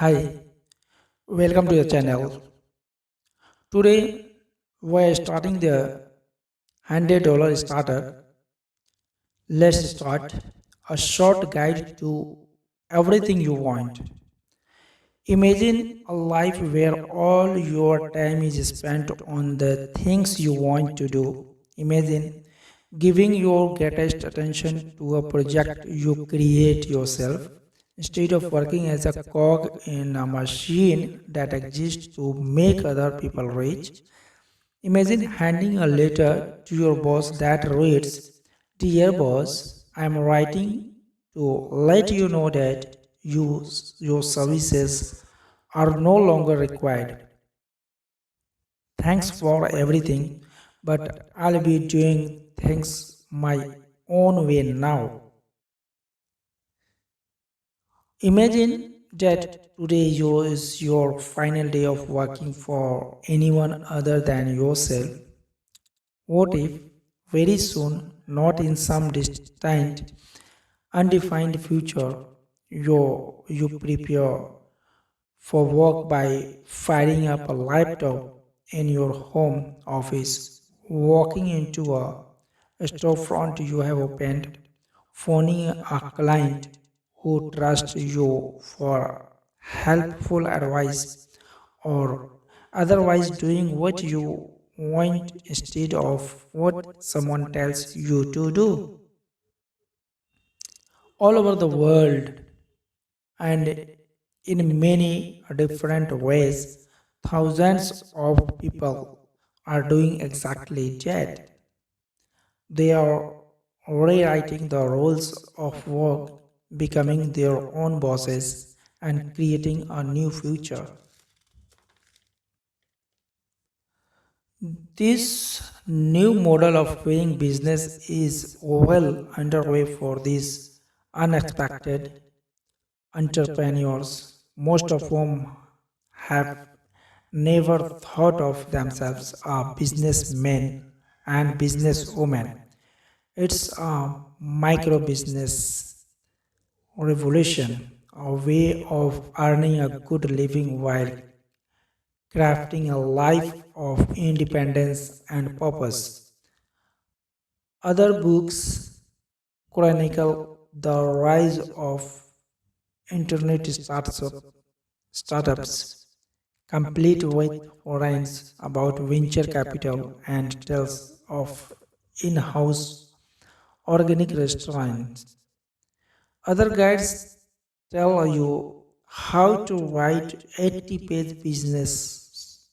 Hi, welcome to the channel. Today we are starting the $100 starter. Let's start a short guide to everything you want. Imagine a life where all your time is spent on the things you want to do. Imagine giving your greatest attention to a project you create yourself instead of working as a cog in a machine that exists to make other people rich. Imagine handing a letter to your boss that reads, "Dear boss, I am writing to let you know that your services are no longer required. Thanks for everything, but I'll be doing things my own way now." Imagine that today is your final day of working for anyone other than yourself. What if very soon, not in some distant, undefined future, you prepare for work by firing up a laptop in your home office, walking into a storefront you have opened, phoning a client who trusts you for helpful advice, or otherwise doing what you want instead of what someone tells you to do. All over the world and in many different ways, thousands of people are doing exactly that. They are rewriting the rules of work, becoming their own bosses, and creating a new future. This new model of doing business is well underway for these unexpected entrepreneurs, most of whom have never thought of themselves as businessmen and businesswomen. It's a micro business revolution, a way of earning a good living while crafting a life of independence and purpose. Other books chronicle the rise of internet startups, complete with warrants about venture capital and tales of in-house organic restaurants. Other guides tell you how to write 80-page business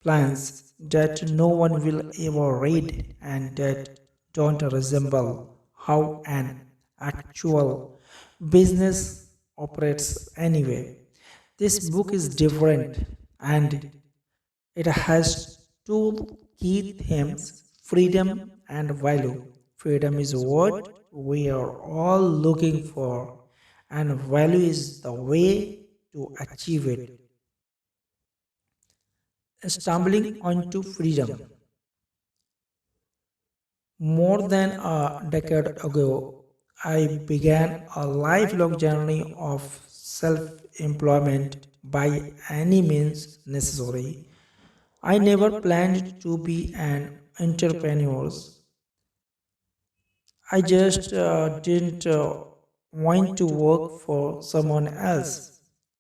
plans that no one will ever read and that don't resemble how an actual business operates anyway. This book is different and it has two key themes: freedom and value. Freedom is what we are all looking for, and value is the way to achieve it. Stumbling onto freedom. More than a decade ago, I began a lifelong journey of self employment by any means necessary. I never planned to be an entrepreneur. I just didn't want to work for someone else.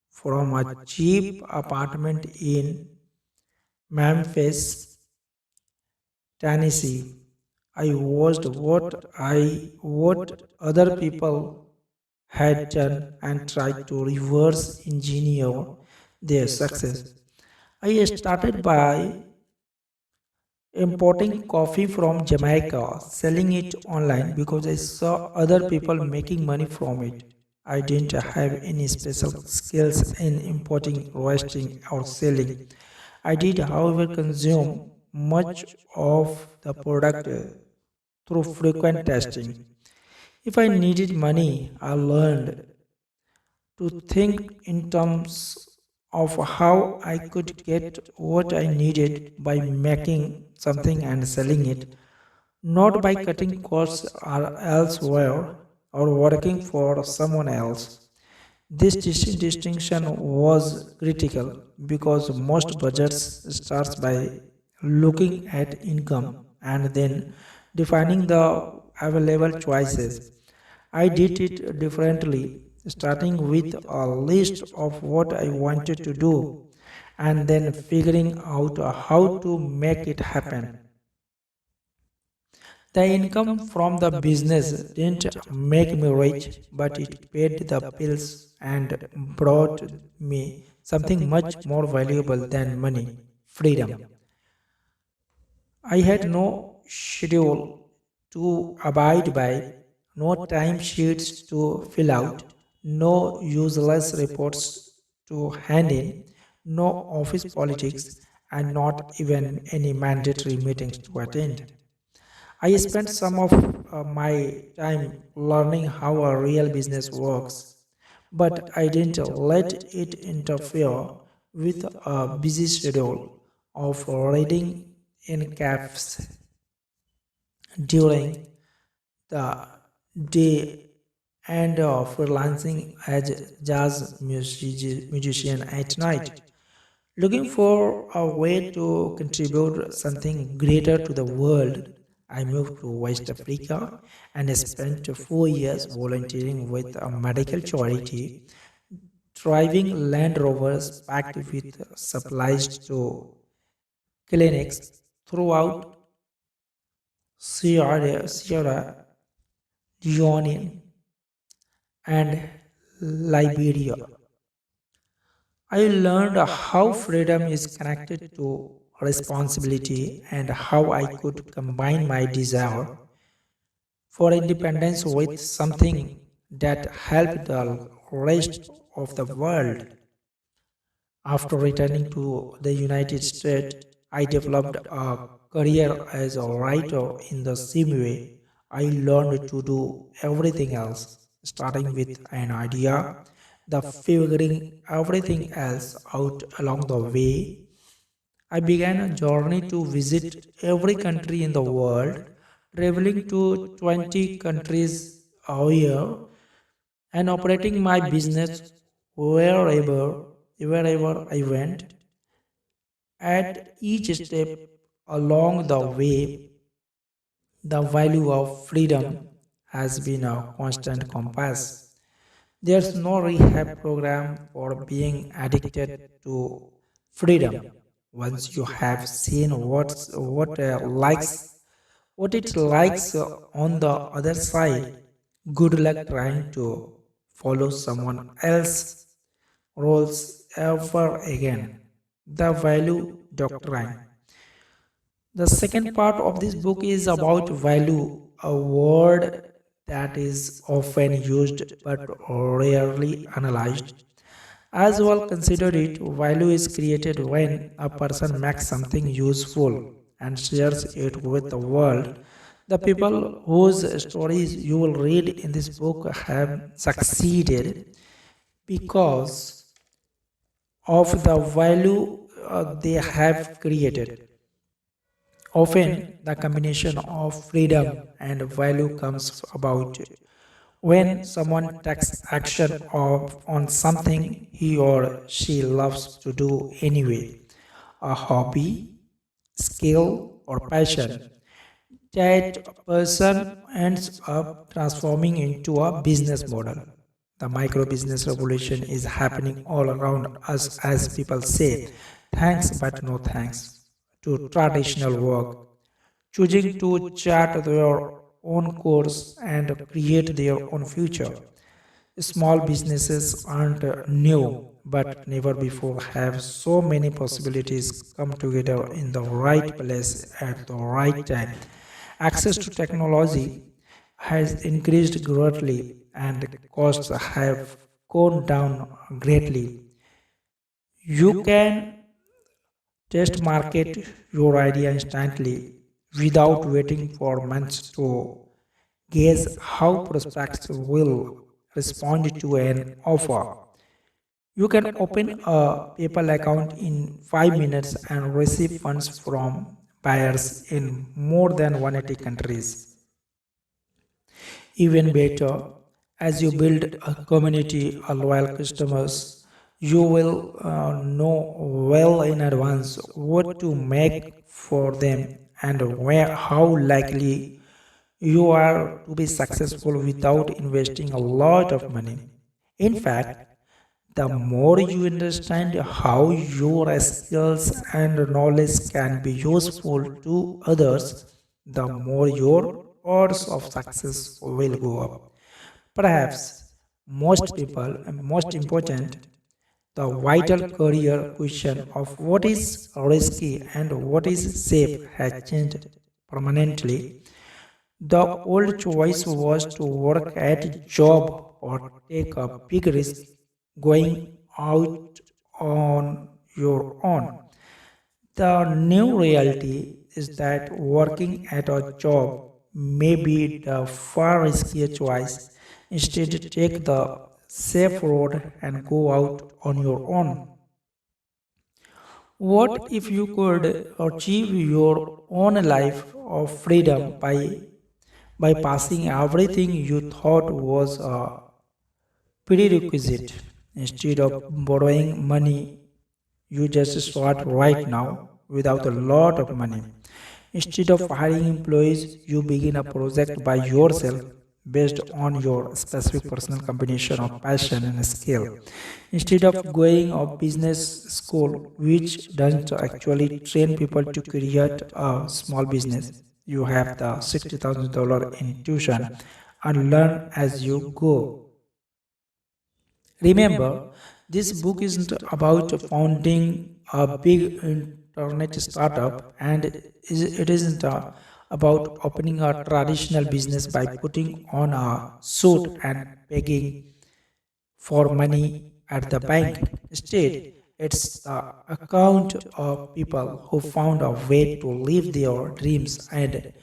From a cheap apartment in Memphis, Tennessee, I watched what other people had done and tried to reverse engineer their success. I started by importing coffee from Jamaica, selling it online because I saw other people making money from it. I didn't have any special skills in importing, roasting, or selling. I did, however, consume much of the product through frequent testing. If I needed money, I learned to think in terms of how I could get what I needed by making something and selling it, not by cutting costs or elsewhere or working for someone else. This distinction was critical because most budgets starts by looking at income and then defining the available choices. I did it differently, starting with a list of what I wanted to do and then figuring out how to make it happen. The income from the business didn't make me rich, but it paid the bills and brought me something much more valuable than money: freedom. I had no schedule to abide by, no timesheets to fill out, no useless reports to hand in, no office politics, and not even any mandatory meetings to attend. I spent some of my time learning how a real business works, but I didn't let it interfere with a busy schedule of reading in cafes during the day and freelancing as musician at night, looking for a way to contribute something greater to the world. I moved to West Africa and spent 4 years volunteering with a medical charity, driving Land Rovers packed with supplies to clinics throughout Sierra Leone and Liberia. I learned how freedom is connected to responsibility and how I could combine my desire for independence with something that helped the rest of the world. After returning to the United States, I developed a career as a writer in the same way. I learned to do everything else, starting with an idea, the figuring everything else out along the way. I began a journey to visit every country in the world, traveling to 20 countries a year and operating my business wherever wherever I went. At each step along the way, the value of freedom has been a constant compass. There's no rehab program for being addicted to freedom. Once you have seen what it likes on the other side, good luck trying to follow someone else's rules ever again. The value doctrine. The second part of this book is about value, a word that is often used but rarely analyzed. As well consider it, value is created when a person makes something useful and shares it with the world. The people whose stories you will read in this book have succeeded because of the value they have created. Often, the combination of freedom and value comes about when someone takes action on something he or she loves to do anyway, a hobby, skill, or passion. That person ends up transforming into a business model. The micro business revolution is happening all around us, as people say, thanks but no thanks to traditional work, choosing to chart their own course and create their own future. Small businesses aren't new, but never before have so many possibilities come together in the right place at the right time. Access to technology has increased greatly and costs have gone down greatly. You can test market your idea instantly without waiting for months to gauge how prospects will respond to an offer. You can open a PayPal account in 5 minutes and receive funds from buyers in more than 180 countries. Even better, As you build a community of loyal customers, you will know well in advance what to make for them and how likely you are to be successful without investing a lot of money. In fact, the more you understand how your skills and knowledge can be useful to others, the more your odds of success will go up. Perhaps most people, and most important, the vital career question of what is risky and what is safe has changed permanently. The old choice was to work at a job or take a big risk going out on your own. The new reality is that working at a job may be the far riskier choice. Instead, take the safe road and go out on your own. What if you could achieve your own life of freedom by passing everything you thought was a prerequisite? Instead of borrowing money, you just start right now without a lot of money. Instead of hiring employees, you begin a project by yourself based on your specific personal combination of passion and skill. Instead of going to business school, which doesn't actually train people to create a small business, you have the $60,000 in tuition and learn as you go. Remember, this book isn't about founding a big internet startup, and it isn't about opening a traditional business by putting on a suit and begging for money at the bank. Instead, it's the account of people who found a way to live their dreams and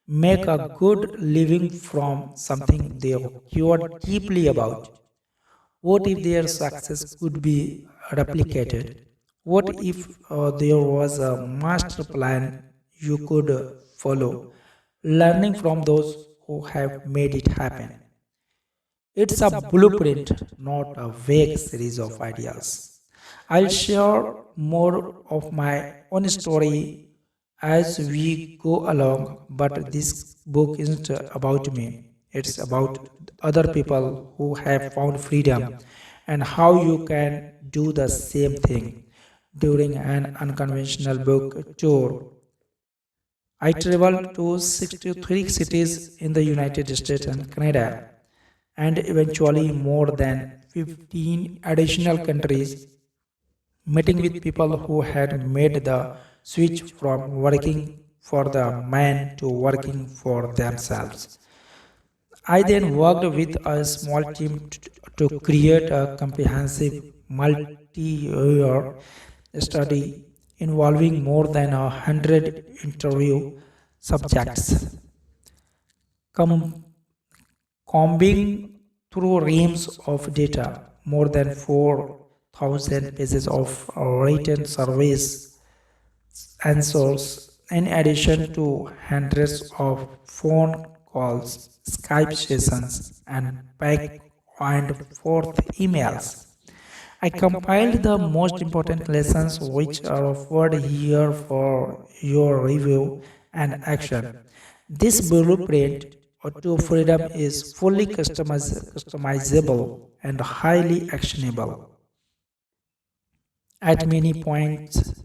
make a good living from something they care deeply about. What if their success could be replicated? What if there was a master plan you could follow, learning from those who have made it happen? It's a blueprint, not a vague series of ideas. I'll share more of my own story as we go along, but this book isn't about me. It's about other people who have found freedom and how you can do the same thing. During an unconventional book tour, I traveled to 63 cities in the United States and Canada, and eventually more than 15 additional countries, meeting with people who had made the switch from working for the man to working for themselves. I then worked with a small team to create a comprehensive multi-year study involving more than 100 interview subjects, com- combing through reams of data, more than 4,000 pages of written surveys answers, in addition to hundreds of phone calls, Skype sessions, and back and forth emails. I compiled the most important lessons which are offered here for your review and action. This blueprint to freedom is fully customizable and highly actionable. At many points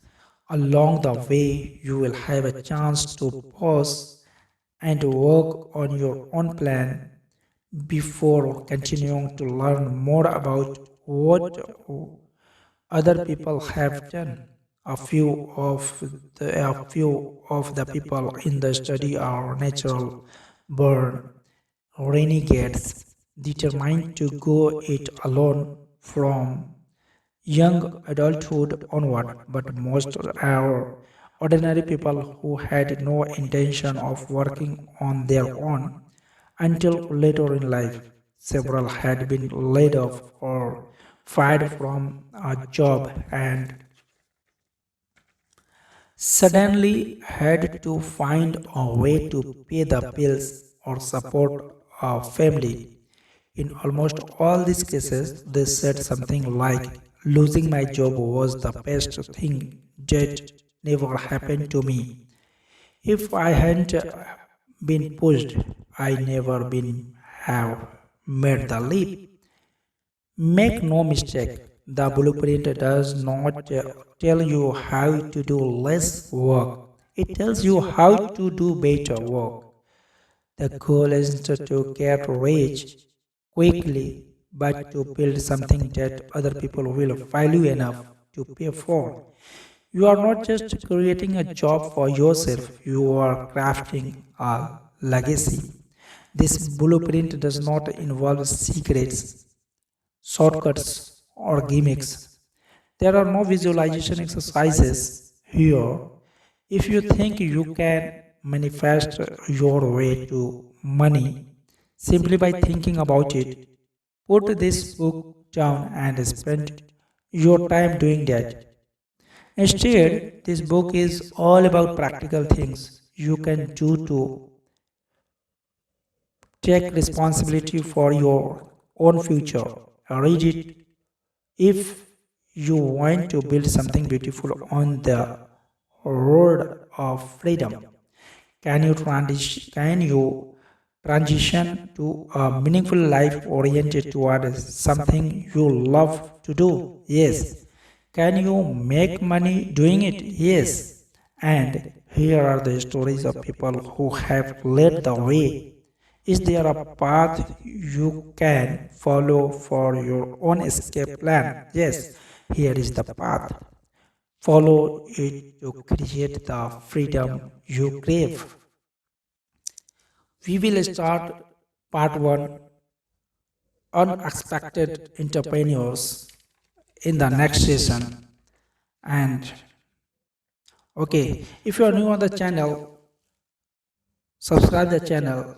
along the way, you will have a chance to pause and work on your own plan before continuing to learn more about what other people have done. A few of the people in the study are natural born renegades, determined to go it alone from young adulthood onward, but most are ordinary people who had no intention of working on their own until later in life. Several had been laid off or fired from a job and suddenly had to find a way to pay the bills or support a family. In almost all these cases, they said something like, losing my job was the best thing that never happened to me. If I hadn't been pushed, I never been have made the leap. Make no mistake, the blueprint does not tell you how to do less work. It tells you how to do better work. The goal isn't to get rich quickly, but to build something that other people will value enough to pay for. You are not just creating a job for yourself, you are crafting a legacy. This blueprint does not involve secrets, shortcuts, or gimmicks. There are no visualization exercises here. If you think you can manifest your way to money simply by thinking about it, put this book down and spend your time doing that. Instead, this book is all about practical things you can do to take responsibility for your own future. Read it if you want to build something beautiful on the road of freedom. Can you transition to a meaningful life oriented towards something you love to do? Yes. Can you make money doing it? Yes. And here are the stories of people who have led the way. Is there a path you can follow for your own escape plan? Yes, here is the path. Follow it to create the freedom you crave. We will start part 1, Unexpected Entrepreneurs, in the next session. And okay, if you are new on the channel, subscribe the channel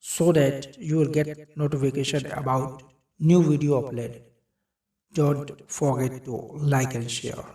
so that you will get notification about new video upload. Don't forget to like and share.